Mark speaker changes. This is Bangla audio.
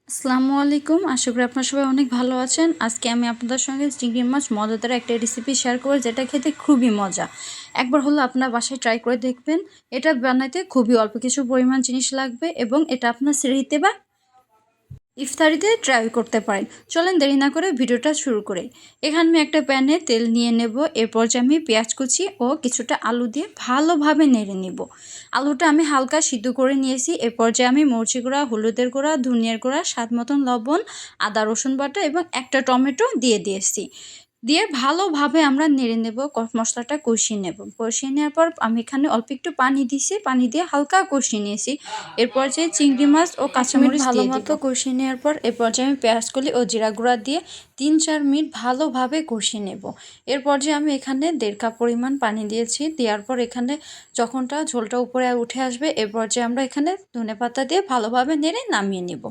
Speaker 1: আসসালামু আলাইকুম। আশা করি আপনারা সবাই অনেক ভালো আছেন। আজকে আমি আপনাদের সঙ্গে চিংড়ি মাছ মজাদার একটা রেসিপি শেয়ার করব, যেটা খেতে খুবই মজা। একবার হলো আপনার বাসায় ট্রাই করে দেখবেন। এটা বানাইতে খুবই অল্প কিছু পরিমাণ জিনিস লাগবে এবং এটা আপনার সেহরিতে বা ইফতারিতে ট্রাই করতে পারেন। চলেন দেরি না করে ভিডিওটা শুরু করে। এখানে আমি একটা প্যানে তেল নিয়ে নেব। এরপর যে আমি পেঁয়াজ কুচি ও কিছুটা আলু দিয়ে ভালোভাবে নেড়ে নেব। আলুটা আমি হালকা সিদ্ধ করে নিয়েছি। এরপর যে আমি মরিচের গুঁড়া, হলুদের গুঁড়া, ধনিয়ার গুঁড়া, স্বাদ মতন লবণ, আদা রসুন বাটা এবং একটা টমেটো দিয়ে দিয়েছি। দিয়ে ভালোভাবে আমরা নেড়ে নেব, মশলাটা কষিয়ে নেব। কষিয়ে নেওয়ার পর আমি এখানে অল্প একটু পানি দিয়েছি, পানি দিয়ে হালকা কষিয়ে নিয়েছি। এরপর যে চিংড়ি মাছ ও কাঁচামরিচ ভালো মতো কষিয়ে নেওয়ার পর এরপর যে আমি পেঁয়াজকলি ও জিরা গুঁড়া দিয়ে 3-4 মিনিট ভালোভাবে কষিয়ে নেব। এরপর যে আমি এখানে 1.5 কাপ পরিমাণ পানি দিয়েছি। দেওয়ার পর এখানে যখনটা ঝোলটা উপরে উঠে আসবে, এরপর যে আমরা এখানে ধনেপাতা দিয়ে ভালোভাবে নেড়ে নামিয়ে নেব।